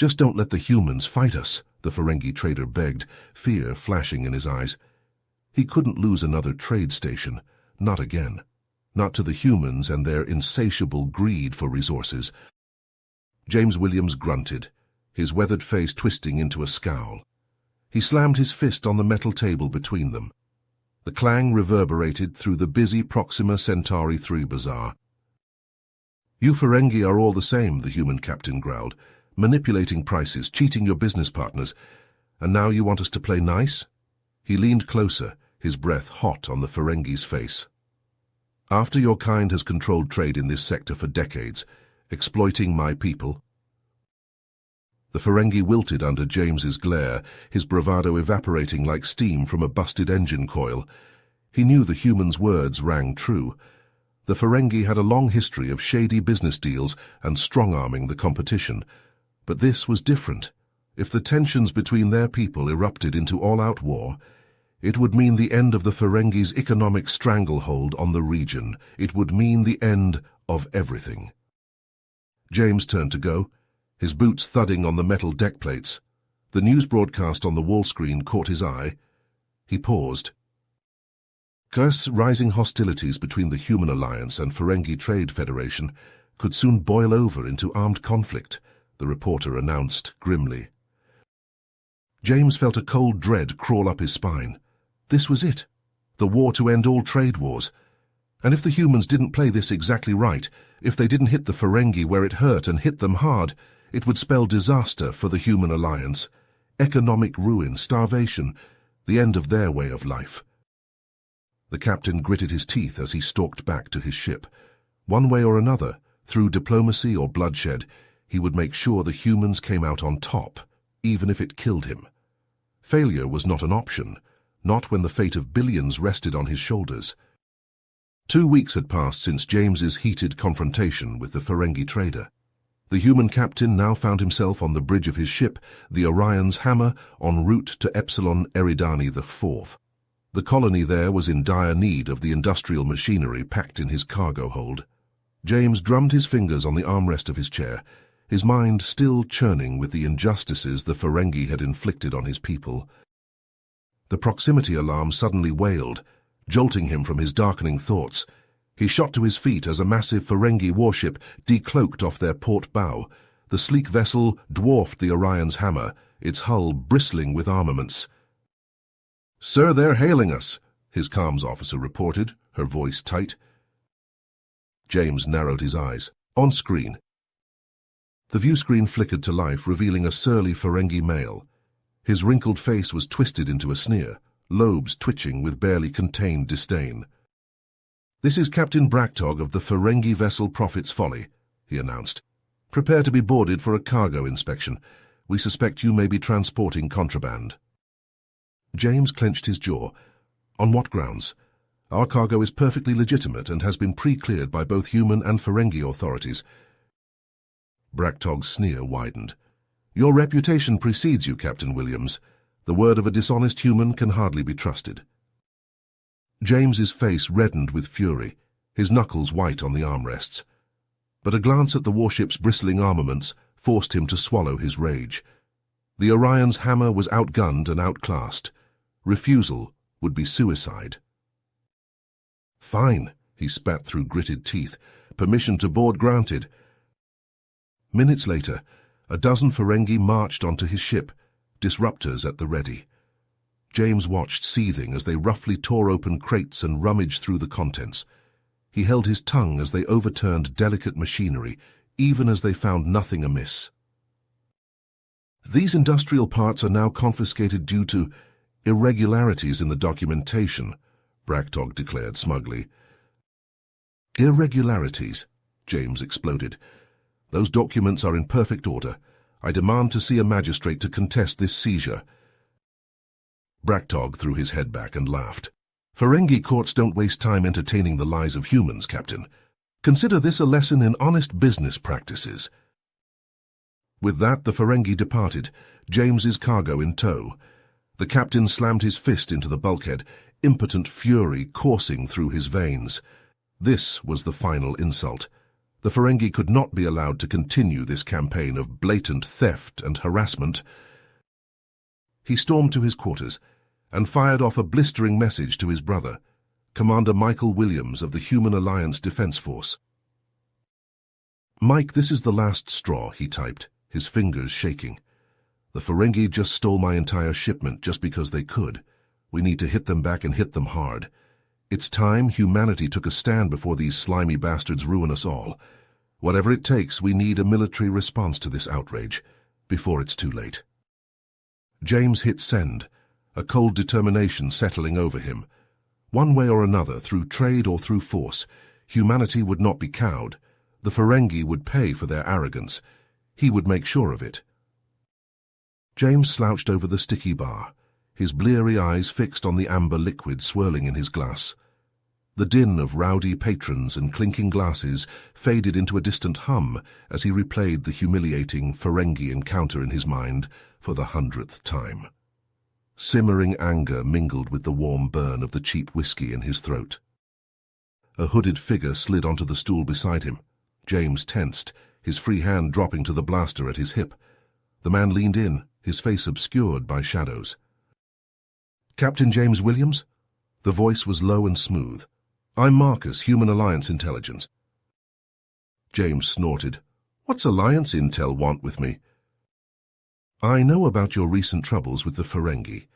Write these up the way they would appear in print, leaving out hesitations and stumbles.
Just don't let the humans fight us, the Ferengi trader begged, fear flashing in his eyes. He couldn't lose another trade station, not again. Not to the humans and their insatiable greed for resources. James Williams grunted, his weathered face twisting into a scowl. He slammed his fist on the metal table between them. The clang reverberated through the busy Proxima Centauri 3 bazaar. You Ferengi are all the same, the human captain growled, manipulating prices, cheating your business partners, and now you want us to play nice? He leaned closer, his breath hot on the Ferengi's face. After your kind has controlled trade in this sector for decades, exploiting my people. The Ferengi wilted under James's glare, his bravado evaporating like steam from a busted engine coil. He knew the human's words rang true. The Ferengi had a long history of shady business deals and strong-arming the competition. But this was different. If the tensions between their people erupted into all-out war, it would mean the end of the Ferengi's economic stranglehold on the region. It would mean the end of everything. James turned to go, his boots thudding on the metal deck plates. The news broadcast on the wall screen caught his eye. He paused. Rising hostilities between the Human Alliance and Ferengi Trade Federation could soon boil over into armed conflict, the reporter announced grimly. James felt a cold dread crawl up his spine. This was it, the war to end all trade wars. And if the humans didn't play this exactly right, if they didn't hit the Ferengi where it hurt and hit them hard, it would spell disaster for the Human Alliance, economic ruin, starvation, the end of their way of life. The captain gritted his teeth as he stalked back to his ship. One way or another, through diplomacy or bloodshed, he would make sure the humans came out on top, even if it killed him. Failure was not an option, not when the fate of billions rested on his shoulders. 2 weeks had passed since James's heated confrontation with the Ferengi trader. The human captain now found himself on the bridge of his ship, the Orion's Hammer, en route to Epsilon Eridani IV. The colony there was in dire need of the industrial machinery packed in his cargo hold. James drummed his fingers on the armrest of his chair, his mind still churning with the injustices the Ferengi had inflicted on his people. The proximity alarm suddenly wailed, jolting him from his darkening thoughts. He shot to his feet as a massive Ferengi warship decloaked off their port bow. The sleek vessel dwarfed the Orion's Hammer, its hull bristling with armaments. "Sir, they're hailing us," his comms officer reported, her voice tight. James narrowed his eyes. On screen. The view screen flickered to life, revealing a surly Ferengi male. His wrinkled face was twisted into a sneer, lobes twitching with barely contained disdain. "This is Captain Bractog of the Ferengi vessel Prophet's Folly," he announced. "Prepare to be boarded for a cargo inspection. We suspect you may be transporting contraband." James clenched his jaw. "On what grounds? Our cargo is perfectly legitimate and has been pre-cleared by both human and Ferengi authorities." Bractog's sneer widened. "Your reputation precedes you, Captain Williams. The word of a dishonest human can hardly be trusted." James's face reddened with fury, his knuckles white on the armrests. But a glance at the warship's bristling armaments forced him to swallow his rage. The Orion's Hammer was outgunned and outclassed. Refusal would be suicide. "Fine," he spat through gritted teeth. "Permission to board granted." Minutes later, a dozen Ferengi marched onto his ship, disruptors at the ready. James watched seething as they roughly tore open crates and rummaged through the contents. He held his tongue as they overturned delicate machinery, even as they found nothing amiss. "These industrial parts are now confiscated due to irregularities in the documentation," Bractog declared smugly. "Irregularities," James exploded. "Those documents are in perfect order. I demand to see a magistrate to contest this seizure." Bractog threw his head back and laughed. "Ferengi courts don't waste time entertaining the lies of humans, Captain. Consider this a lesson in honest business practices." With that, the Ferengi departed, James's cargo in tow. The captain slammed his fist into the bulkhead, impotent fury coursing through his veins. This was the final insult. The Ferengi could not be allowed to continue this campaign of blatant theft and harassment. He stormed to his quarters and fired off a blistering message to his brother, Commander Michael Williams of the Human Alliance Defense Force. "Mike, this is the last straw," he typed, his fingers shaking. "The Ferengi just stole my entire shipment just because they could. We need to hit them back and hit them hard. It's time humanity took a stand before these slimy bastards ruin us all. Whatever it takes, we need a military response to this outrage, before it's too late." James hit send, a cold determination settling over him. One way or another, through trade or through force, humanity would not be cowed. The Ferengi would pay for their arrogance. He would make sure of it. James slouched over the sticky bar, his bleary eyes fixed on the amber liquid swirling in his glass. The din of rowdy patrons and clinking glasses faded into a distant hum as he replayed the humiliating Ferengi encounter in his mind for the 100th time. Simmering anger mingled with the warm burn of the cheap whiskey in his throat. A hooded figure slid onto the stool beside him. James tensed, his free hand dropping to the blaster at his hip. The man leaned in, his face obscured by shadows. "Captain James Williams?" The voice was low and smooth. "I'm Marcus, Human Alliance Intelligence." James snorted. "What's Alliance Intel want with me?" "I know about your recent troubles with the Ferengi."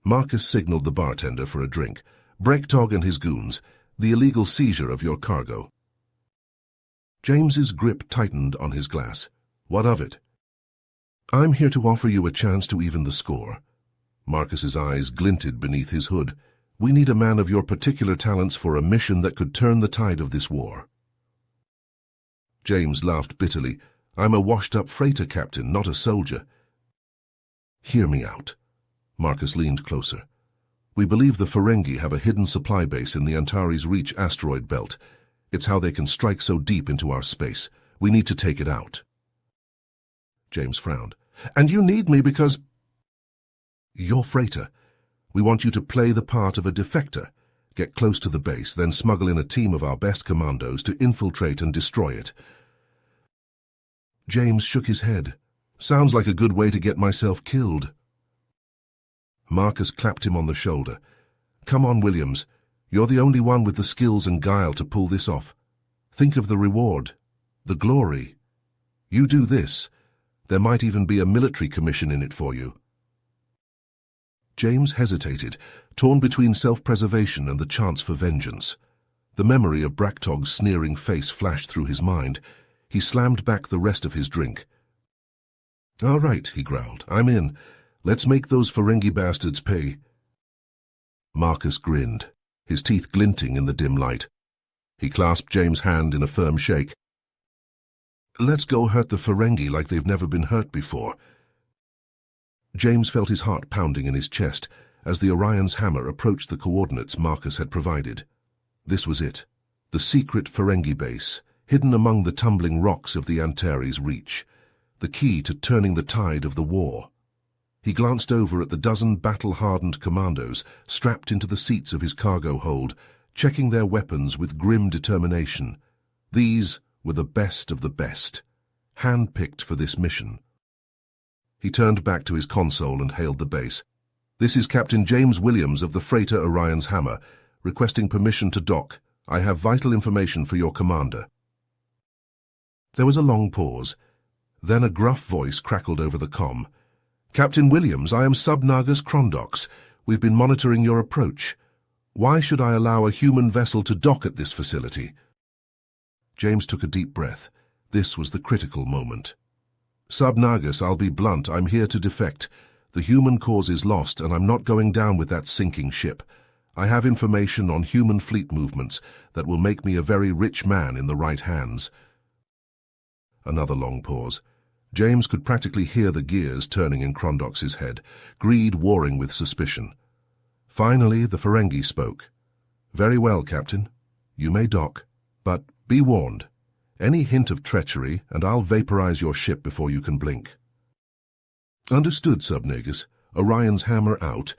Marcus signaled the bartender for a drink. "Brechtog and his goons, the illegal seizure of your cargo." James's grip tightened on his glass. "What of it?" "I'm here to offer you a chance to even the score." Marcus's eyes glinted beneath his hood. "We need a man of your particular talents for a mission that could turn the tide of this war." James laughed bitterly. "I'm a washed-up freighter captain, not a soldier." "Hear me out." Marcus leaned closer. "We believe the Ferengi have a hidden supply base in the Antares Reach asteroid belt. It's how they can strike so deep into our space. We need to take it out." James frowned. "And you need me because—" "You're freighter. We want you to play the part of a defector, get close to the base, then smuggle in a team of our best commandos to infiltrate and destroy it." James shook his head. "Sounds like a good way to get myself killed." Marcus clapped him on the shoulder. "Come on, Williams. You're the only one with the skills and guile to pull this off. Think of the reward, the glory. You do this, there might even be a military commission in it for you." James hesitated, torn between self-preservation and the chance for vengeance. The memory of Brechtog's sneering face flashed through his mind. He slammed back the rest of his drink. "All right," he growled. "I'm in. Let's make those Ferengi bastards pay." Marcus grinned, his teeth glinting in the dim light. He clasped James' hand in a firm shake. "Let's go hurt the Ferengi like they've never been hurt before." James felt his heart pounding in his chest as the Orion's hammer approached the coordinates Marcus had provided. This was it, the secret Ferengi base, hidden among the tumbling rocks of the Antares Reach, the key to turning the tide of the war. He glanced over at the dozen battle-hardened commandos strapped into the seats of his cargo hold, checking their weapons with grim determination. These were the best of the best, hand-picked for this mission. He turned back to his console and hailed the base. "This is Captain James Williams of the freighter Orion's Hammer, requesting permission to dock. I have vital information for your commander." There was a long pause. Then a gruff voice crackled over the comm. "Captain Williams, I am Subnagus Krondox. We've been monitoring your approach. Why should I allow a human vessel to dock at this facility?" James took a deep breath. This was the critical moment. "Subnagus, I'll be blunt. I'm here to defect. The human cause is lost, and I'm not going down with that sinking ship. I have information on human fleet movements that will make me a very rich man in the right hands." Another long pause. James could practically hear the gears turning in Krondox's head, greed warring with suspicion. Finally, the Ferengi spoke. "Very well, Captain. You may dock, but be warned. Any hint of treachery, and I'll vaporize your ship before you can blink." "Understood, Subnagus. Orion's Hammer out."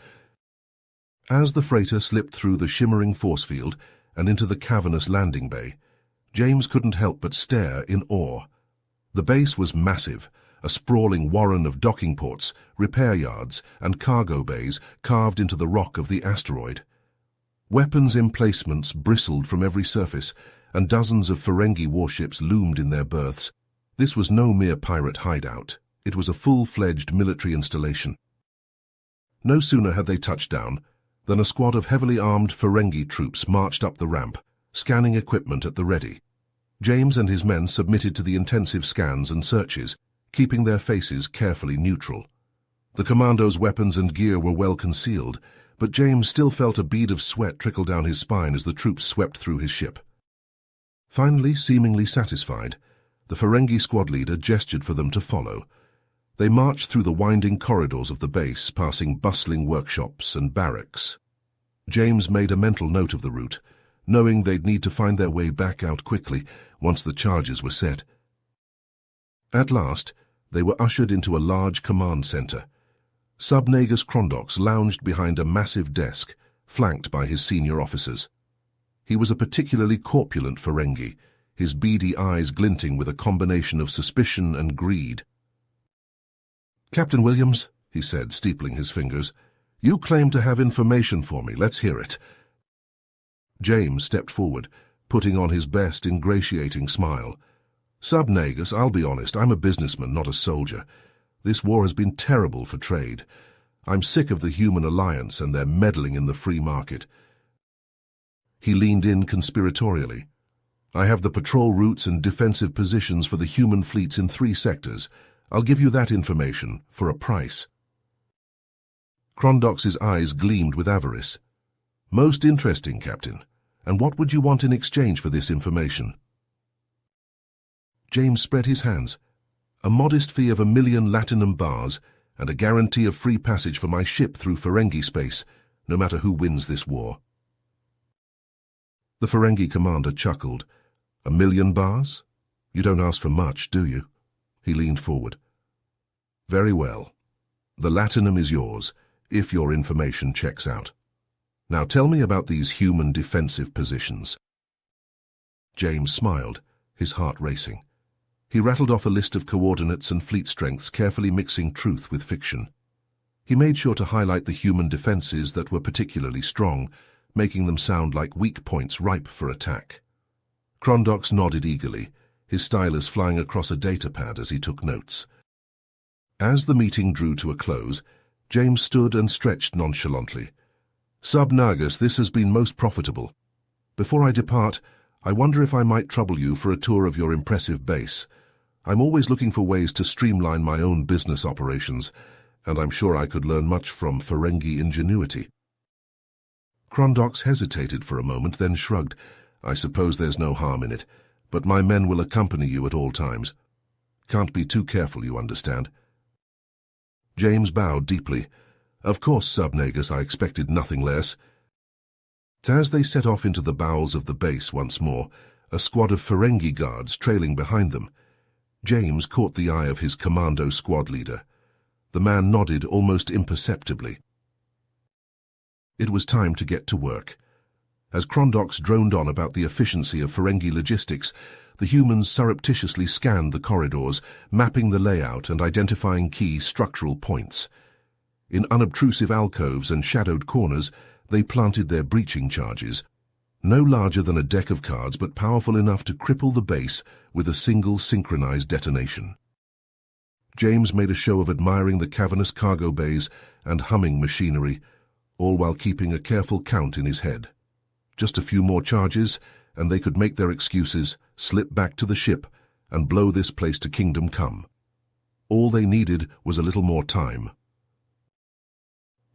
As the freighter slipped through the shimmering force field and into the cavernous landing bay, James couldn't help but stare in awe. The base was massive, a sprawling warren of docking ports, repair yards, and cargo bays carved into the rock of the asteroid. Weapons emplacements bristled from every surface, and dozens of Ferengi warships loomed in their berths. This was no mere pirate hideout. It was a full-fledged military installation. No sooner had they touched down than a squad of heavily armed Ferengi troops marched up the ramp, scanning equipment at the ready. James and his men submitted to the intensive scans and searches, keeping their faces carefully neutral. The commandos' weapons and gear were well concealed, but James still felt a bead of sweat trickle down his spine as the troops swept through his ship. Finally, seemingly satisfied, the Ferengi squad leader gestured for them to follow. They marched through the winding corridors of the base, passing bustling workshops and barracks. James made a mental note of the route, knowing they'd need to find their way back out quickly once the charges were set. At last, they were ushered into a large command center. Sub-Nagus Krondox lounged behind a massive desk, flanked by his senior officers. He was a particularly corpulent Ferengi, his beady eyes glinting with a combination of suspicion and greed. "Captain Williams," he said, steepling his fingers, "you claim to have information for me. Let's hear it." James stepped forward, putting on his best ingratiating smile. "Sub-Nagus, I'll be honest, I'm a businessman, not a soldier. This war has been terrible for trade. I'm sick of the Human Alliance and their meddling in the free market." He leaned in conspiratorially. "I have the patrol routes and defensive positions for the human fleets in 3 sectors. I'll give you that information for a price." Krondox's eyes gleamed with avarice. "Most interesting, Captain. And what would you want in exchange for this information?" James spread his hands. "A modest fee of 1,000,000 latinum bars and a guarantee of free passage for my ship through Ferengi space, no matter who wins this war." The Ferengi commander chuckled. 1,000,000 bars? You don't ask for much, do you?" He leaned forward. "Very well. The latinum is yours, if your information checks out. Now tell me about these human defensive positions." James smiled, his heart racing. He rattled off a list of coordinates and fleet strengths, carefully mixing truth with fiction. He made sure to highlight the human defenses that were particularly strong, making them sound like weak points ripe for attack. Krondox nodded eagerly, his stylus flying across a datapad as he took notes. As the meeting drew to a close, James stood and stretched nonchalantly. "Sub-Nagus, this has been most profitable. Before I depart, I wonder if I might trouble you for a tour of your impressive base. I'm always looking for ways to streamline my own business operations, and I'm sure I could learn much from Ferengi ingenuity." Krondox hesitated for a moment, then shrugged. "I suppose there's no harm in it, but my men will accompany you at all times. Can't be too careful, you understand." James bowed deeply. "Of course, Sub-Nagus, I expected nothing less." As they set off into the bowels of the base once more, a squad of Ferengi guards trailing behind them, James caught the eye of his commando squad leader. The man nodded almost imperceptibly. It was time to get to work. As Krondox droned on about the efficiency of Ferengi logistics, the humans surreptitiously scanned the corridors, mapping the layout and identifying key structural points. In unobtrusive alcoves and shadowed corners, they planted their breaching charges, no larger than a deck of cards but powerful enough to cripple the base with a single synchronized detonation. James made a show of admiring the cavernous cargo bays and humming machinery, all while keeping a careful count in his head. Just a few more charges, and they could make their excuses, slip back to the ship, and blow this place to kingdom come. All they needed was a little more time.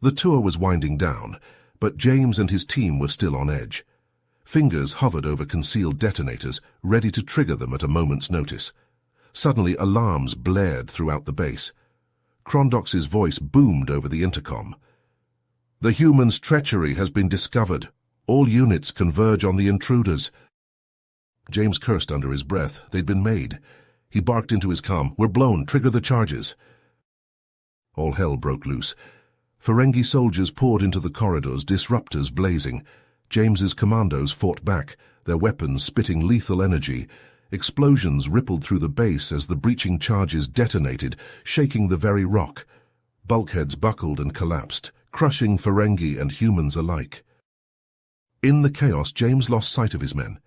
The tour was winding down, but James and his team were still on edge. Fingers hovered over concealed detonators, ready to trigger them at a moment's notice. Suddenly, alarms blared throughout the base. Krondox's voice boomed over the intercom. "The humans' treachery has been discovered. All units converge on the intruders." James cursed under his breath. They'd been made. He barked into his comm, "We're blown. Trigger the charges." All hell broke loose. Ferengi soldiers poured into the corridors, disruptors blazing. James's commandos fought back, their weapons spitting lethal energy. Explosions rippled through the base as the breaching charges detonated, shaking the very rock. Bulkheads buckled and collapsed, crushing Ferengi and humans alike. In the chaos, James lost sight of his men.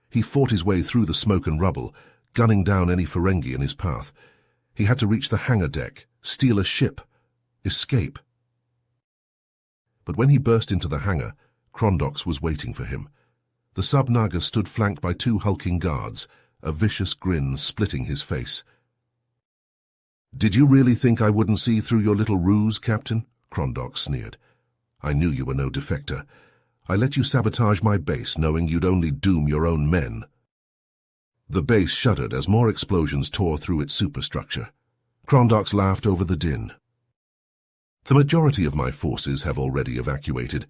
He fought his way through the smoke and rubble, gunning down any Ferengi in his path. He had to reach the hangar deck, steal a ship, escape. But when he burst into the hangar, Krondox was waiting for him. The sub-Naga stood flanked by 2 hulking guards, a vicious grin splitting his face. "Did you really think I wouldn't see through your little ruse, Captain?" Krondox sneered. "I knew you were no defector. I let you sabotage my base, knowing you'd only doom your own men." The base shuddered as more explosions tore through its superstructure. Krondox laughed over the din. "The majority of my forces have already evacuated.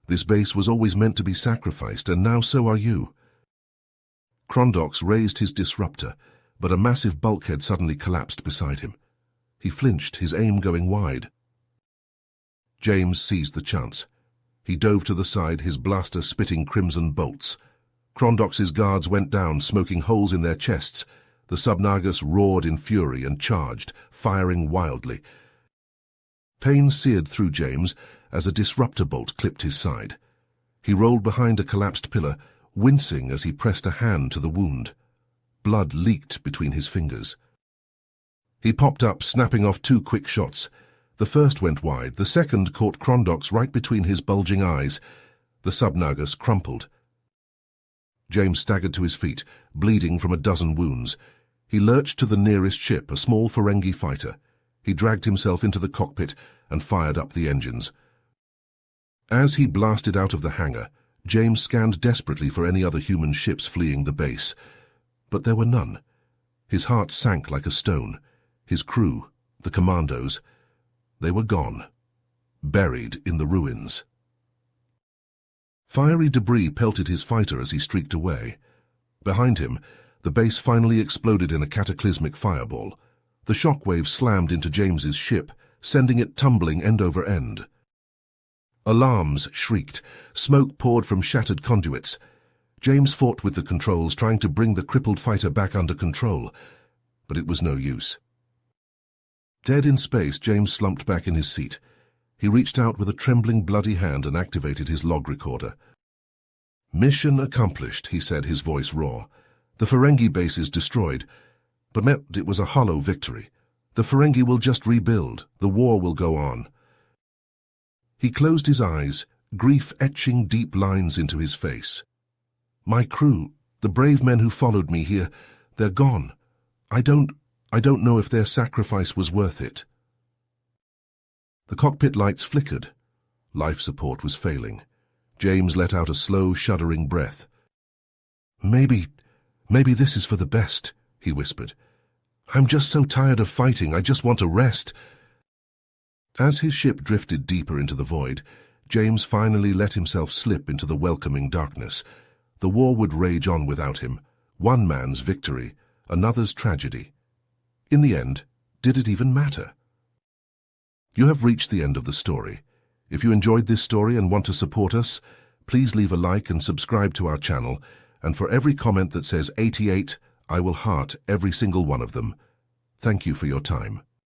This base was always meant to be sacrificed, and now so are you." Krondox raised his disruptor, but a massive bulkhead suddenly collapsed beside him. He flinched, his aim going wide. James seized the chance. He dove to the side, his blaster spitting crimson bolts. Krondox's guards went down, smoking holes in their chests. The sub-Nagas roared in fury and charged, firing wildly. Pain seared through James as a disruptor bolt clipped his side. He rolled behind a collapsed pillar, wincing as he pressed a hand to the wound. Blood leaked between his fingers. He popped up, snapping off 2 quick shots. The first went wide, the second caught Krondox right between his bulging eyes. The sub-Nagas crumpled. James staggered to his feet, bleeding from a dozen wounds. He lurched to the nearest ship, a small Ferengi fighter. He dragged himself into the cockpit and fired up the engines. As he blasted out of the hangar, James scanned desperately for any other human ships fleeing the base. But there were none. His heart sank like a stone. His crew, the commandos, they were gone, buried in the ruins. Fiery debris pelted his fighter as he streaked away. Behind him, the base finally exploded in a cataclysmic fireball. The shockwave slammed into James's ship, sending it tumbling end over end. Alarms shrieked. Smoke poured from shattered conduits. James fought with the controls, trying to bring the crippled fighter back under control, but it was no use. Dead in space, James slumped back in his seat. He reached out with a trembling, bloody hand and activated his log recorder. "Mission accomplished," he said, his voice raw. "The Ferengi base is destroyed, but it was a hollow victory. The Ferengi will just rebuild. The war will go on." He closed his eyes, grief etching deep lines into his face. "My crew, the brave men who followed me here, they're gone. I don't know if their sacrifice was worth it." The cockpit lights flickered. Life support was failing. James let out a slow, shuddering breath. Maybe this is for the best," he whispered. "I'm just so tired of fighting, I just want to rest." As his ship drifted deeper into the void, James finally let himself slip into the welcoming darkness. The war would rage on without him. One man's victory, another's tragedy. In the end, did it even matter? You have reached the end of the story. If you enjoyed this story and want to support us, please leave a like and subscribe to our channel, and for every comment that says 88, I will heart every single one of them. Thank you for your time.